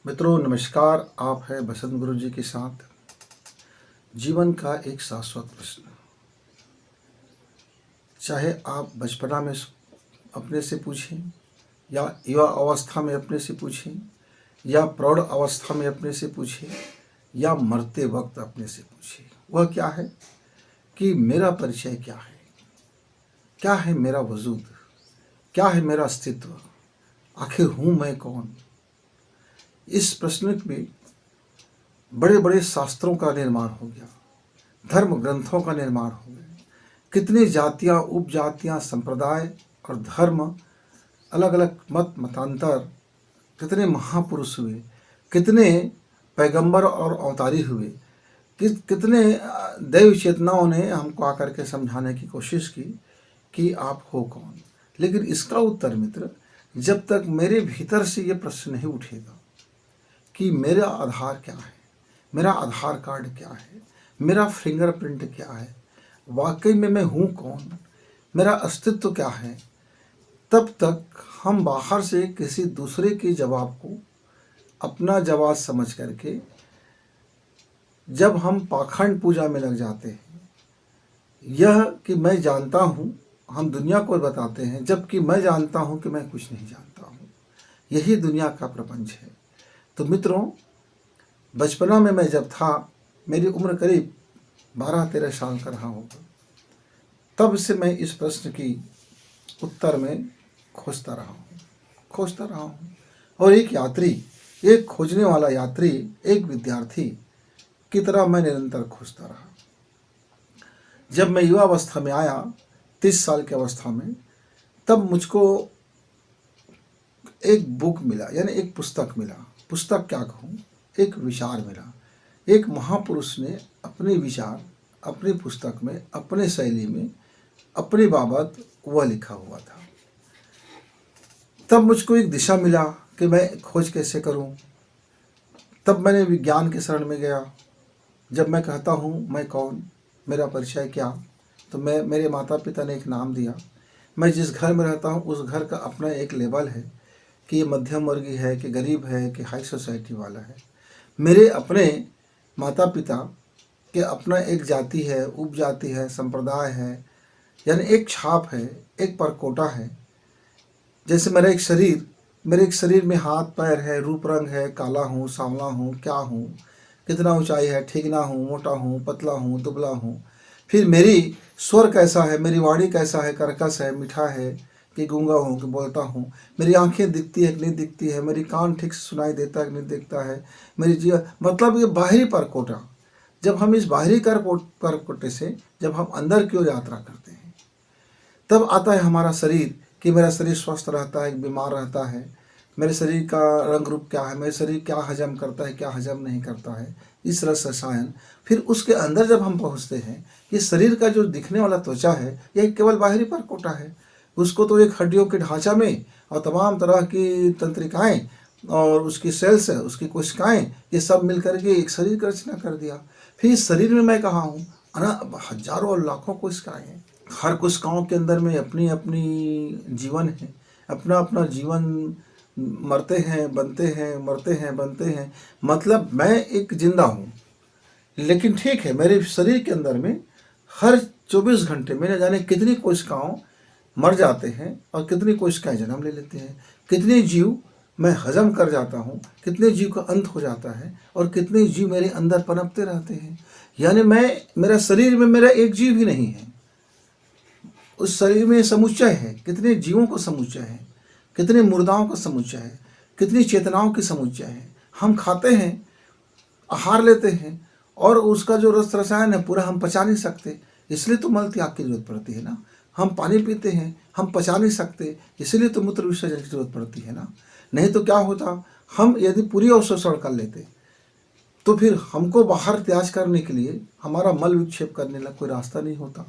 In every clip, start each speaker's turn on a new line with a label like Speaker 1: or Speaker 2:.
Speaker 1: मित्रों नमस्कार। आप हैं बसंत गुरु जी के साथ। जीवन का एक शाश्वत प्रश्न, चाहे आप बचपना में अपने से पूछें या युवा अवस्था में अपने से पूछें या प्रौढ़ अवस्था में अपने से पूछें या मरते वक्त अपने से पूछें, वह क्या है कि मेरा परिचय क्या है मेरा वजूद, क्या है मेरा अस्तित्व, आखिर हूँ मैं कौन। इस प्रश्न में बड़े बड़े शास्त्रों का निर्माण हो गया, धर्म ग्रंथों का निर्माण हो गया। कितनी जातियाँ, उपजातियाँ, संप्रदाय और धर्म, अलग अलग मत मतांतर, कितने महापुरुष हुए, कितने पैगंबर और अवतारी हुए, कितने दैव चेतनाओं ने हमको आकर के समझाने की कोशिश की कि आप हो कौन। लेकिन इसका उत्तर मित्र, जब तक मेरे भीतर से ये प्रश्न नहीं उठेगा कि मेरा आधार क्या है, मेरा आधार कार्ड क्या है, मेरा फिंगरप्रिंट क्या है, वाकई में मैं हूँ कौन, मेरा अस्तित्व क्या है, तब तक हम बाहर से किसी दूसरे के जवाब को अपना जवाब समझ करके जब हम पाखंड पूजा में लग जाते हैं, यह कि मैं जानता हूँ, हम दुनिया को बताते हैं, जबकि मैं जानता हूँ कि मैं कुछ नहीं जानता हूँ। यही दुनिया का प्रपंच है। तो मित्रों, बचपना में मैं जब था, मेरी उम्र करीब 12-13 साल का रहा होगा, तब से मैं इस प्रश्न की उत्तर में खोजता रहा हूँ। और एक यात्री, एक खोजने वाला यात्री, एक विद्यार्थी की तरह मैं निरंतर खोजता रहा। जब मैं युवा अवस्था में आया, 30 साल की अवस्था में, तब मुझको एक बुक मिला, यानी एक पुस्तक मिला। पुस्तक क्या कहूँ, एक विचार मिला। एक महापुरुष ने अपने विचार अपनी पुस्तक में, अपने शैली में, अपनी बाबत वह लिखा हुआ था। तब मुझको एक दिशा मिला कि मैं खोज कैसे करूं। तब मैंने विज्ञान के शरण में गया। जब मैं कहता हूं मैं कौन, मेरा परिचय क्या, तो मेरे माता पिता ने एक नाम दिया। मैं जिस घर में रहता हूं उस घर का अपना एक लेवल है कि ये मध्यम वर्गीय है, कि गरीब है, कि हाई सोसाइटी वाला है। मेरे अपने माता पिता के अपना एक जाति है, उपजाति है, संप्रदाय है, यानी एक छाप है, एक परकोटा है। जैसे मेरे एक शरीर में हाथ पैर है, रूप रंग है, काला हूँ, सांवला हूँ, क्या हूँ, कितना ऊंचाई है, ठीकना हूँ, मोटा हूँ, पतला हूँ, दुबला हूँ। फिर मेरी स्वर कैसा है, मेरी वाणी कैसा है, कर्कश है, मीठा है, कि गूंगा हूँ, कि बोलता हूँ। मेरी आंखें दिखती है कि नहीं दिखती है, मेरी कान ठीक से सुनाई देता है कि नहीं दिखता है, मेरी जीवन, मतलब ये बाहरी परकोटा। जब हम इस बाहरी परकोटे से जब हम अंदर की ओर यात्रा करते हैं, तब आता है हमारा शरीर, कि मेरा शरीर स्वस्थ रहता है, बीमार रहता है, मेरे शरीर का रंग रूप क्या है, मेरे शरीर क्या हजम करता है, क्या हजम नहीं करता है, इस रस रसायन। फिर उसके अंदर जब हम पहुंचते हैं कि शरीर का जो दिखने वाला त्वचा है, यह केवल बाहरी परकोटा है। उसको तो एक हड्डियों के ढांचा में और तमाम तरह की तंत्रिकाएँ और उसकी सेल्स है, उसकी कोशिकाएँ, ये सब मिल करके एक शरीर की रचना कर दिया। फिर इस शरीर में मैं कहाँ हूँ, हजारों और लाखों कोशिकाएँ हैं। हर कोशिकाओं के अंदर में अपनी अपनी जीवन है, अपना अपना जीवन, मरते हैं, बनते हैं, मरते हैं, बनते हैं। मतलब मैं एक जिंदा हूँ, लेकिन ठीक है, मेरे शरीर के अंदर में हर 24 घंटे में न जाने कितनी कोशिकाओं मर जाते हैं और कितनी कोशिकाएं जन्म ले लेते हैं। कितने जीव मैं हजम कर जाता हूँ, कितने जीव का अंत हो जाता है और कितने जीव मेरे अंदर पनपते रहते हैं। यानी मेरा शरीर में मेरा एक जीव ही नहीं है, उस शरीर में समुच्चय है। कितने जीवों का समुच्चय है, कितने मुर्दाओं का समुच्चय है, कितनी चेतनाओं की समुच्चय है। हम खाते हैं, आहार लेते हैं, और उसका जो रस रसायन है पूरा हम पचा नहीं सकते, इसलिए तो मल त्याग की जरूरत पड़ती है ना। हम पानी पीते हैं, हम पचा नहीं सकते, इसलिए तो मूत्र विसर्जन की जरूरत पड़ती है ना। नहीं तो क्या होता, हम यदि पूरी अवशोषण कर लेते तो फिर हमको बाहर त्याज करने के लिए, हमारा मल विक्षेप करने का कोई रास्ता नहीं होता।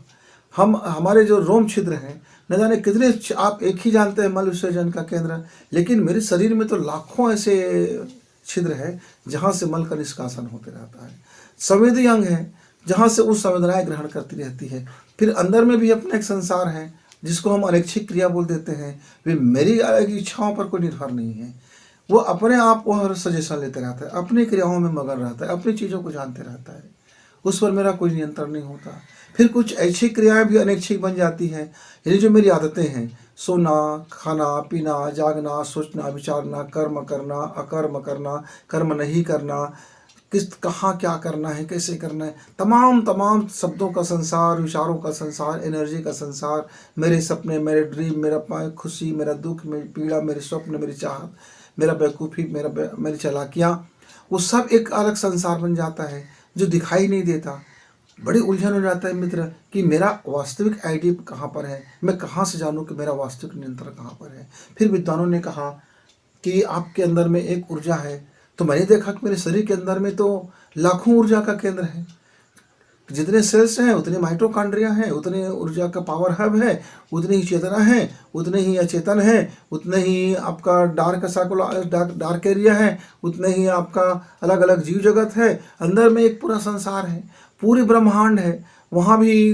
Speaker 1: हमारे जो रोम छिद्र हैं, न जाने कितने, आप एक ही जानते हैं मल विसर्जन का केंद्र, लेकिन मेरे शरीर में तो लाखों ऐसे छिद्र है जहाँ से मल का निष्कासन होते रहता है। संवेदी अंग है जहाँ से वो संवेदनाएं ग्रहण करती रहती है। फिर अंदर में भी अपना एक संसार है जिसको हम अनैच्छिक क्रिया बोल देते हैं। वे मेरी अलग इच्छाओं पर कोई निर्भर नहीं है, वो अपने आप को हर सजेशन लेते रहता है, अपनी क्रियाओं में मगन रहता है, अपनी चीज़ों को जानते रहता है, उस पर मेरा कोई नियंत्रण नहीं होता। फिर कुछ ऐसी क्रियाएं भी अनैच्छिक बन जाती हैं। ये जो मेरी आदतें हैं, सोना, खाना पीना, जागना, सोचना, विचारना, कर्म करना, अकर्म करना, कर्म नहीं करना, किस कहाँ क्या करना है, कैसे करना है, तमाम तमाम शब्दों का संसार, विचारों का संसार, एनर्जी का संसार, मेरे सपने, मेरे ड्रीम, मेरा खुशी, मेरा दुख, मेरी पीड़ा, मेरे स्वप्न, मेरी चाहत, मेरा बेवकूफ़ी, मेरी चालाकियाँ, वो सब एक अलग संसार बन जाता है जो दिखाई नहीं देता। बड़ी उलझन हो जाता है मित्र कि मेरा वास्तविक आईडी कहाँ पर है, मैं कहाँ से जानूँ कि मेरा वास्तविक नियंत्रण कहाँ पर है। फिर विद्वानों ने कहा कि आपके अंदर में एक ऊर्जा है, तो मैंने देखा कि मेरे शरीर के अंदर में तो लाखों ऊर्जा का केंद्र है, जितने सेल्स हैं उतने माइटोकॉन्ड्रिया हैं, उतने ऊर्जा का पावर हब है, उतनी ही चेतना है, उतने ही अचेतन है, उतने ही आपका डार्क एरिया है, उतने ही आपका अलग अलग जीव जगत है, अंदर में एक पूरा संसार है, पूरी ब्रह्मांड है। वहाँ भी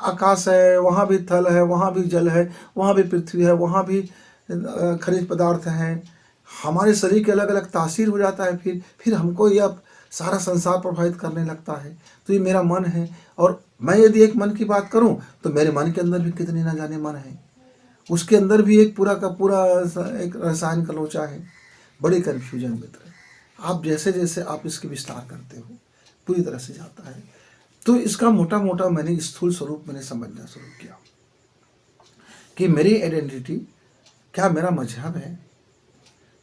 Speaker 1: आकाश है, वहाँ भी थल है, वहाँ भी जल है, वहाँ भी पृथ्वी है, वहाँ भी खनिज पदार्थ हैं। हमारे शरीर के अलग अलग तासीर हो जाता है। फिर हमको यह सारा संसार प्रभावित करने लगता है। तो ये मेरा मन है, और मैं यदि एक मन की बात करूं तो मेरे मन के अंदर भी कितने ना जाने मन है, उसके अंदर भी एक पूरा का पूरा एक रसायन का लोचा है। बड़ी कन्फ्यूजन मित्र, आप जैसे जैसे आप इसके विस्तार करते हो पूरी तरह से जाता है। तो इसका मोटा मोटा मैंने स्थूल स्वरूप मैंने समझना शुरू किया कि मेरी आइडेंटिटी क्या मेरा मजहब है,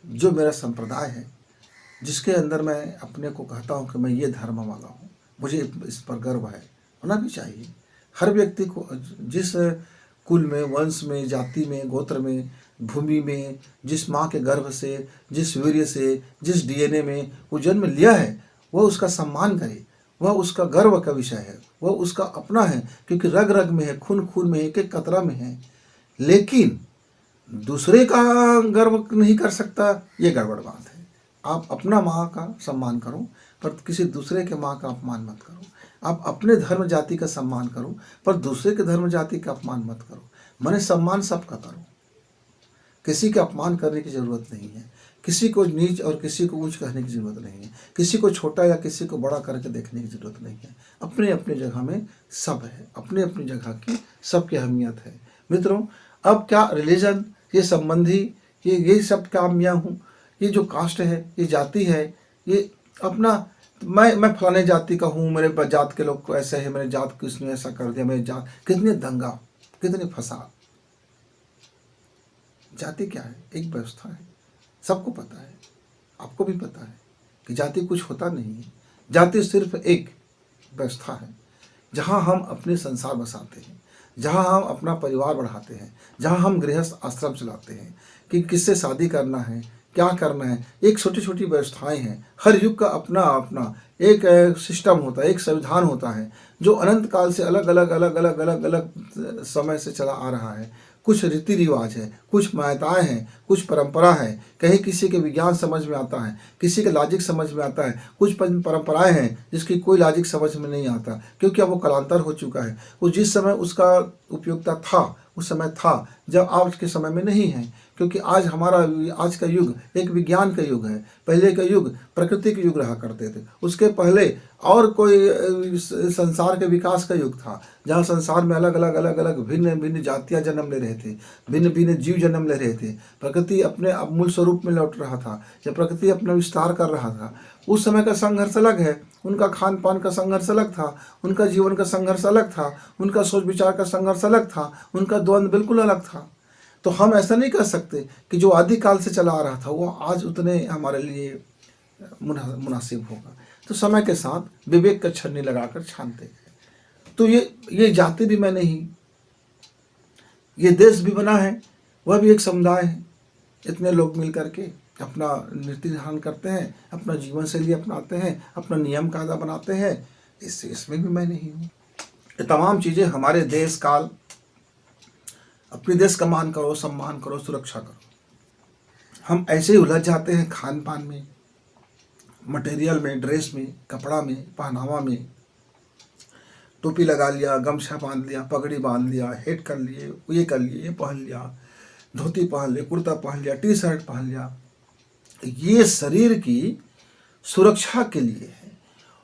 Speaker 1: जो मेरा संप्रदाय है, जिसके अंदर मैं अपने को कहता हूँ कि मैं ये धर्म वाला हूँ, मुझे इस पर गर्व है, होना भी चाहिए। हर व्यक्ति को जिस कुल में, वंश में, जाति में, गोत्र में, भूमि में, जिस माँ के गर्भ से, जिस वीर्य से, जिस डीएनए में वो जन्म लिया है, वह उसका सम्मान करे, वह उसका गर्व का विषय है, वह उसका अपना है, क्योंकि रग रग में है, खून खून में है, एक एक कतरा में है। लेकिन दूसरे का गर्व नहीं कर सकता, ये गड़बड़ बात है। आप अपना माँ का सम्मान करो, पर किसी दूसरे के माँ का अपमान मत करो। आप अपने धर्म जाति का सम्मान करो, पर दूसरे के धर्म जाति का अपमान मत करो। माने सम्मान सबका करो, किसी का अपमान करने की ज़रूरत नहीं है, किसी को नीच और किसी को ऊंच कहने की ज़रूरत नहीं है, किसी को छोटा या किसी को बड़ा करके देखने की ज़रूरत नहीं है। अपने अपने जगह में सब है, अपने अपनी जगह की सबकी अहमियत है। मित्रों, अब क्या रिलीजन, ये संबंधी, ये सब क्या मैं हूँ, ये जो कास्ट है, ये जाति है, ये अपना मैं फलाने जाति का हूँ, मेरे जात के लोग को ऐसे है, मेरे जात को इसने ऐसा कर दिया, मेरे जात, कितने दंगा, कितने फसाद। जाति क्या है? एक व्यवस्था है, सबको पता है, आपको भी पता है कि जाति कुछ होता नहीं है। जाति सिर्फ एक व्यवस्था है जहाँ हम अपने संसार बसाते हैं, जहाँ हम अपना परिवार बढ़ाते हैं, जहाँ हम गृहस्थ आश्रम चलाते हैं कि किससे शादी करना है, क्या करना है। एक छोटी छोटी व्यवस्थाएं हैं, हर युग का अपना अपना एक सिस्टम होता है, एक संविधान होता है, जो अनंत काल से अलग अलग अलग अलग अलग अलग समय से चला आ रहा है। कुछ रीति रिवाज है, कुछ मान्यताएं हैं, कुछ परंपरा है। कहीं किसी के विज्ञान समझ में आता है, किसी के लॉजिक समझ में आता है, कुछ परंपराएं हैं जिसकी कोई लॉजिक समझ में नहीं आता, क्योंकि अब वो कालांतर हो चुका है। वो जिस समय उसका उपयोगिता था उस समय था, जब आज के समय में नहीं है, क्योंकि आज का युग एक विज्ञान का युग है। पहले का युग प्रकृति के युग रहा करते थे, उसके पहले और कोई संसार के विकास का युग था, जहाँ संसार में अलग अलग अलग अलग भिन्न भिन्न जातियाँ जन्म ले रहे थे, भिन्न भिन्न जीव जन्म ले रहे थे। प्रकृति अपने मूल स्वरूप में लौट रहा था, जब प्रकृति अपना विस्तार कर रहा था। उस समय का संघर्ष अलग है, उनका खान पान का संघर्ष अलग था, उनका जीवन का संघर्ष अलग था, उनका सोच विचार का संघर्ष अलग था, उनका द्वंद्व बिल्कुल अलग था। तो हम ऐसा नहीं कर सकते कि जो आदिकाल से चला आ रहा था वो आज उतने हमारे लिए मुनासिब होगा। तो समय के साथ विवेक का छन्नी लगाकर छानते गए। तो ये जाति भी मैं नहीं, ये देश भी बना है, वह भी एक समुदाय है। इतने लोग मिल करके अपना नीति निर्धारण करते हैं, अपना जीवन शैली अपनाते हैं, अपना नियम कायदा बनाते हैं, इसमें भी मैं नहीं हूँ। ये तमाम चीज़ें हमारे देश काल, अपने देश का मान करो, सम्मान करो, सुरक्षा करो। हम ऐसे ही उलझ जाते हैं खान पान में, मटेरियल में, ड्रेस में, कपड़ा में, पहनावा में। टोपी लगा लिया, गमछा बांध लिया, पगड़ी बांध लिया, हेड कर लिए, ये कर लिए, ये पहन लिया, धोती पहन लिया, कुर्ता पहन लिया, टी शर्ट पहन लिया, ये शरीर की सुरक्षा के लिए है।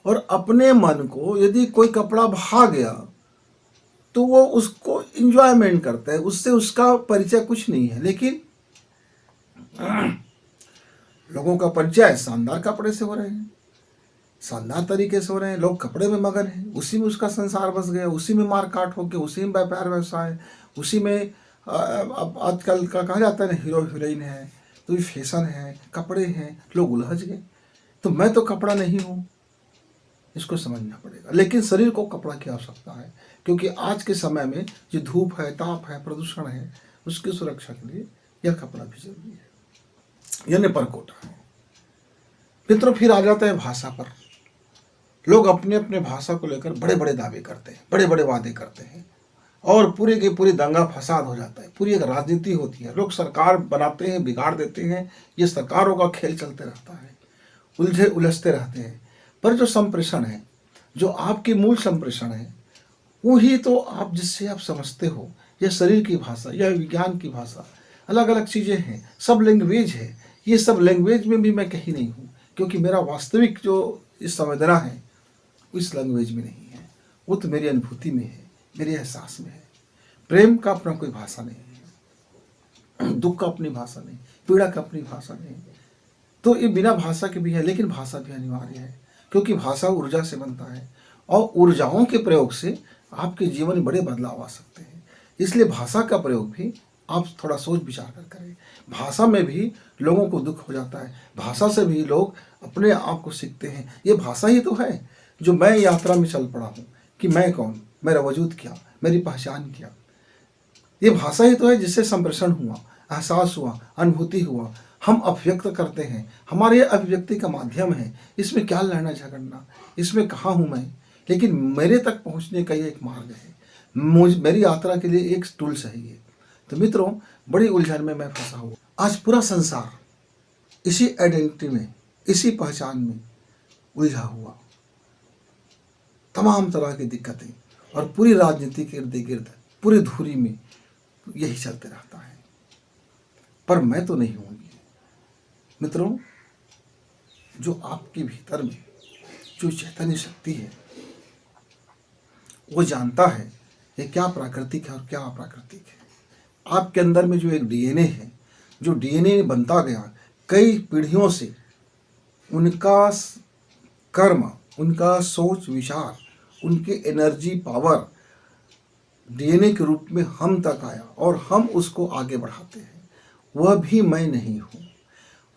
Speaker 1: और अपने मन को यदि कोई कपड़ा भा गया तो वो उसको इंजॉयमेंट करता है, उससे उसका परिचय कुछ नहीं है। लेकिन लोगों का परिचय शानदार कपड़े से हो रहे हैं, शानदार तरीके से हो रहे हैं, लोग कपड़े में मगन हैं, उसी में उसका संसार बस गया, उसी में मार काट होके, उसी में व्यापार व्यवसाय, उसी में अब आजकल का कहा जाता है ना, हीरो हीरोइन है, तो ये फैशन है, कपड़े हैं, लोग उलझ गए। तो मैं तो कपड़ा नहीं हूँ, इसको समझना पड़ेगा। लेकिन शरीर को कपड़ा की आवश्यकता है, क्योंकि आज के समय में जो धूप है, ताप है, प्रदूषण है, उसकी सुरक्षा के लिए यह कपड़ा भी जरूरी है, यह परकोटा है। मित्रों, फिर आ जाता है भाषा पर। लोग अपने अपने भाषा को लेकर बड़े बड़े दावे करते हैं, बड़े बड़े वादे करते हैं, और पूरी की पूरी दंगा फसाद हो जाता है, पूरी एक राजनीति होती है, लोग सरकार बनाते हैं, बिगाड़ देते हैं, ये सरकारों का खेल चलते रहता है, उलझे उलझते रहते हैं। पर जो संप्रेषण है, जो आपकी मूल संप्रेषण है, वही तो आप जिससे आप समझते हो। यह शरीर की भाषा, यह विज्ञान की भाषा, अलग अलग चीज़ें हैं, सब लैंग्वेज है। ये सब लैंग्वेज में भी मैं कहीं नहीं हूँ, क्योंकि मेरा वास्तविक जो इस संवेदना है इस लैंग्वेज में नहीं है, वो तो मेरी अनुभूति में है, मेरे एहसास में है। प्रेम का अपना कोई भाषा नहीं है, दुख का अपनी भाषा नहीं, पीड़ा का अपनी भाषा नहीं। तो ये बिना भाषा के भी है, लेकिन भाषा भी अनिवार्य है, क्योंकि भाषा ऊर्जा से बनता है, और ऊर्जाओं के प्रयोग से आपके जीवन में बड़े बदलाव आ सकते हैं। इसलिए भाषा का प्रयोग भी आप थोड़ा सोच विचार कर करें। भाषा में भी लोगों को दुख हो जाता है, भाषा से भी लोग अपने आप को सीखते हैं। ये भाषा ही तो है जो मैं यात्रा में चल पड़ा हूँ, कि मैं कौन, मेरा वजूद क्या, मेरी पहचान क्या। ये भाषा ही तो है जिससे संप्रेषण हुआ, एहसास हुआ, अनुभूति हुआ, हम अभिव्यक्त करते हैं, हमारे अभिव्यक्ति का माध्यम है। इसमें क्या लड़ना झगड़ना, इसमें कहाँ हूँ मैं, लेकिन मेरे तक पहुँचने का ये एक मार्ग है, मेरी यात्रा के लिए एक टूल्स है ये। तो मित्रों, बड़ी उलझन में मैं फंसा हुआ। आज पूरा संसार इसी आइडेंटिटी में, इसी पहचान में उलझा हुआ, तमाम तरह की दिक्कतें, और पूरी राजनीति के इर्द गिर्द, पूरी धुरी में यही चलते रहता है। पर मैं तो नहीं हूँ। मित्रों, जो आपके भीतर में जो चैतन्य शक्ति है, वो जानता है ये क्या प्राकृतिक है और क्या अप्राकृतिक है। आपके अंदर में जो एक डीएनए है, जो डीएनए बनता गया कई पीढ़ियों से, उनका कर्म, उनका सोच विचार, उनकी एनर्जी पावर डीएनए के रूप में हम तक आया, और हम उसको आगे बढ़ाते हैं। वह भी मैं नहीं हूँ।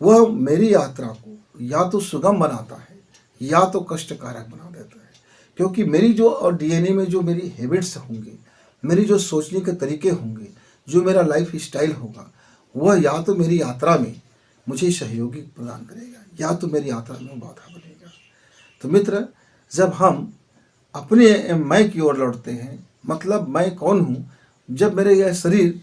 Speaker 1: वह मेरी यात्रा को या तो सुगम बनाता है या तो कष्टकारक बना देता है, क्योंकि मेरी जो डीएनए में जो मेरी हैबिट्स होंगे, मेरी जो सोचने के तरीके होंगे, जो मेरा लाइफ स्टाइल होगा, वह या तो मेरी यात्रा में मुझे सहयोगी प्रदान करेगा, या तो मेरी यात्रा में बाधा बनेगा। तो मित्र, जब हम अपने मैं की ओर लौटते हैं, मतलब मैं कौन हूँ, जब मेरे यह शरीर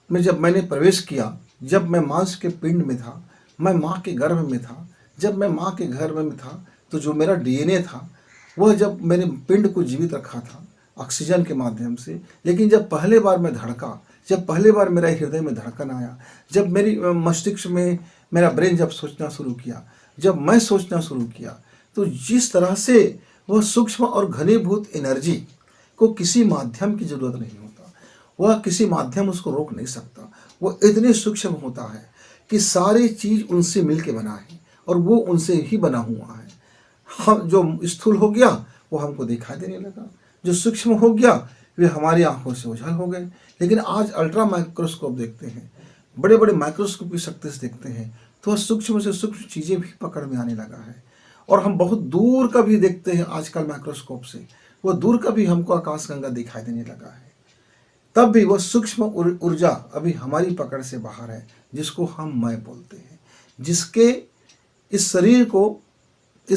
Speaker 1: में जब मैंने प्रवेश किया, जब मैं मांस के पिंड में था, मैं माँ के गर्भ में था, जब मैं माँ के गर्भ में था, तो जो मेरा डीएनए था, वह जब मेरे पिंड को जीवित रखा था ऑक्सीजन के माध्यम से। लेकिन जब पहले बार मैं धड़का, जब पहले बार मेरा हृदय में धड़कन आया, जब मेरी मस्तिष्क में मेरा ब्रेन जब सोचना शुरू किया, जब मैं सोचना शुरू किया, तो जिस तरह से वह सूक्ष्म और घनीभूत एनर्जी को किसी माध्यम की जरूरत नहीं होता, वह किसी माध्यम उसको रोक नहीं सकता। वह इतने सूक्ष्म होता है कि सारी चीज उनसे मिलके बना है, और वो उनसे ही बना हुआ है। हम जो स्थूल हो गया वो हमको दिखाई देने लगा, जो सूक्ष्म हो गया वे हमारी आंखों से ओझल हो गए। लेकिन आज अल्ट्रा माइक्रोस्कोप देखते हैं, बड़े बड़े माइक्रोस्कोप की शक्ति से देखते हैं, तो सूक्ष्म से सूक्ष्म चीज़ें भी पकड़ में आने लगा है। और हम बहुत दूर का भी देखते हैं आजकल माइक्रोस्कोप से, वो दूर का भी हमको आकाशगंगा दिखाई देने लगा है। तब भी वह सूक्ष्म ऊर्जा अभी हमारी पकड़ से बाहर है, जिसको हम मैं बोलते हैं, जिसके इस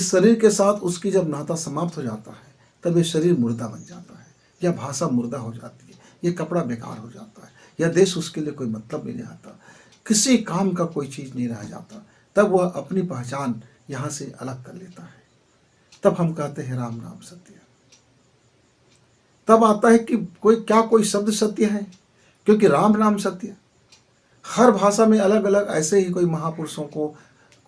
Speaker 1: शरीर के साथ उसकी जब नाता समाप्त हो जाता है, तब ये शरीर मुर्दा बन जाता है, या भाषा मुर्दा हो जाती है, ये कपड़ा बेकार हो जाता है, या देश उसके लिए कोई मतलब नहीं रहता, किसी काम का कोई चीज़ नहीं रह जाता। तब वह अपनी पहचान यहाँ से अलग कर लेता है। तब हम कहते हैं राम नाम सत्य। तब आता है कि कोई शब्द सत्य है, क्योंकि राम नाम सत्य। हर भाषा में अलग अलग ऐसे ही कोई महापुरुषों को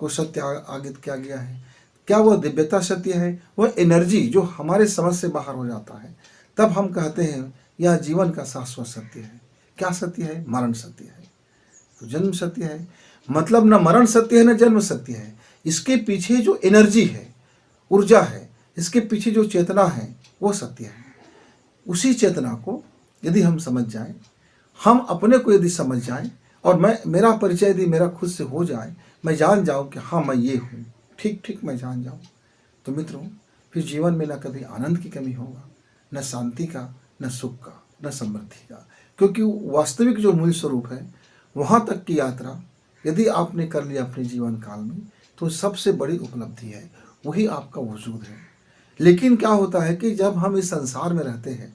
Speaker 1: को सत्य आगित किया गया है। क्या वह दिव्यता सत्य है? वह एनर्जी जो हमारे समझ से बाहर हो जाता है, तब हम कहते हैं यह जीवन का शाश्वत सत्य है। क्या सत्य है? मरण सत्य है। तो जन्म सत्य है, मतलब न मरण सत्य है न जन्म सत्य है। इसके पीछे जो एनर्जी है, ऊर्जा है, इसके पीछे जो चेतना है, वो सत्य है। उसी चेतना को यदि हम समझ जाएं, हम अपने को यदि समझ जाएं, और मेरा परिचय यदि मेरा खुद से हो जाए, मैं जान जाऊं कि हाँ मैं ये हूँ, ठीक मैं जान जाऊं, तो मित्रों फिर जीवन में न कभी आनंद की कमी होगा, न शांति का, न सुख का, न समृद्धि का। क्योंकि वास्तविक जो मूल स्वरूप है, वहाँ तक की यात्रा यदि आपने कर लिया अपने जीवन काल में, तो सबसे बड़ी उपलब्धि है, वही आपका वजूद है। लेकिन क्या होता है कि जब हम इस संसार में रहते हैं,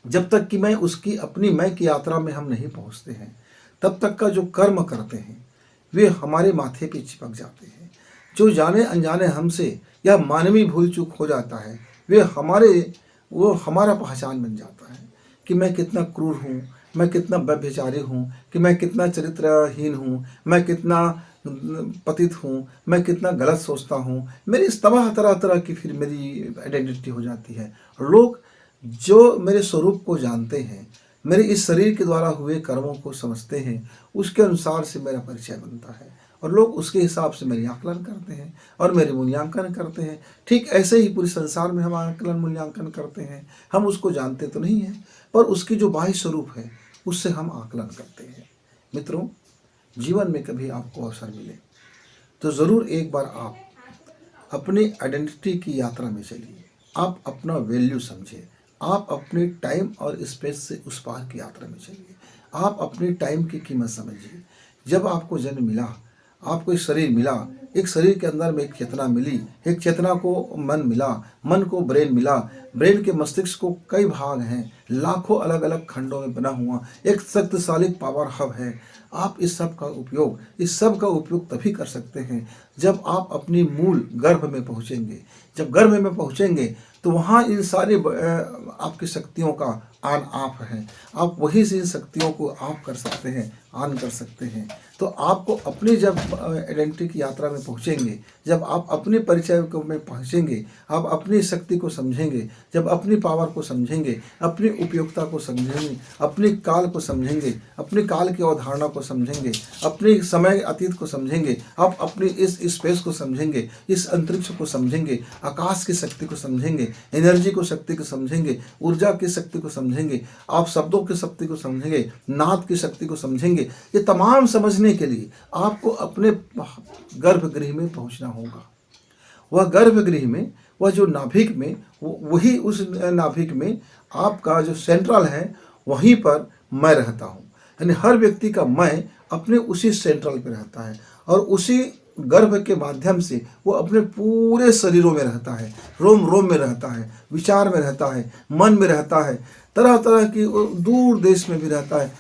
Speaker 1: जब तक कि मैं उसकी अपनी मैं की यात्रा में हम नहीं पहुंचते हैं, तब तक का जो कर्म करते हैं वे हमारे माथे पे चिपक जाते हैं। जो जाने अनजाने हमसे या मानवीय भूल चूक हो जाता है, वो हमारा पहचान बन जाता है कि मैं कितना क्रूर हूँ, मैं कितना व्यभिचारी हूँ, कि मैं कितना चरित्रहीन हूँ, मैं कितना पतित हूँ, मैं कितना गलत सोचता हूँ। मेरी इस तरह तरह की फिर मेरी आइडेंटिटी हो जाती है। लोग जो मेरे स्वरूप को जानते हैं, मेरे इस शरीर के द्वारा हुए कर्मों को समझते हैं, उसके अनुसार से मेरा परिचय बनता है, और लोग उसके हिसाब से मेरी आकलन करते हैं और मेरे मूल्यांकन करते हैं। ठीक ऐसे ही पूरे संसार में हम आकलन मूल्यांकन करते हैं। हम उसको जानते तो नहीं हैं, पर उसकी जो बाह्य स्वरूप है उससे हम आकलन करते हैं। मित्रों, जीवन में कभी आपको अवसर मिले तो ज़रूर एक बार आप अपनी आइडेंटिटी की यात्रा में चलिए। आप अपना वैल्यू समझिए, आप अपने टाइम और स्पेस से उस पार की यात्रा में चलिए। आप अपने टाइम की कीमत समझिए। जब आपको जन्म मिला, आपको एक शरीर मिला, एक शरीर के अंदर में एक चेतना मिली, एक चेतना को मन मिला, मन को ब्रेन मिला, ब्रेन के मस्तिष्क को कई भाग हैं, लाखों अलग अलग खंडों में बना हुआ एक शक्तिशाली पावर हब है। आप इस सब का उपयोग तभी कर सकते हैं जब आप अपनी मूल गर्भ में पहुँचेंगे। जब गर्भ में पहुँचेंगे तो वहाँ इन सारी आपकी शक्तियों का ऑन ऑफ है। आप वही से इन शक्तियों को ऑफ कर सकते हैं, ऑन कर सकते हैं। तो आपको अपनी जब आइडेंटिटी की यात्रा में पहुँचेंगे, जब आप अपने परिचय को में पहुँचेंगे, आप अपनी शक्ति को समझेंगे, जब अपनी पावर को समझेंगे, अपनी उपयोगिता को समझेंगे, अपनी काल को समझेंगे, अपनी काल की अवधारणा को समझेंगे, अपनी समय अतीत को समझेंगे, आप अपनी इस स्पेस को समझेंगे, इस अंतरिक्ष को समझेंगे, आकाश की शक्ति को समझेंगे, एनर्जी को शक्ति को समझेंगे, ऊर्जा की शक्ति को समझेंगे, आप शब्दों की शक्ति को समझेंगे, नाद की शक्ति को समझेंगे। ये तमाम समझने के लिए आपको अपने गर्भगृह में पहुंचना होगा। वह गर्भगृह में, वह जो नाभिक में, वही उस नाभिक में आपका जो सेंट्रल है, वहीं पर मैं रहता हूँ। यानी हर व्यक्ति का मैं अपने उसी सेंट्रल पे रहता है, और उसी गर्भ के माध्यम से वो अपने पूरे शरीरों में रहता है, रोम रोम में रहता है, विचार में रहता है, मन में रहता है, तरह तरह की दूर देश में भी रहता है,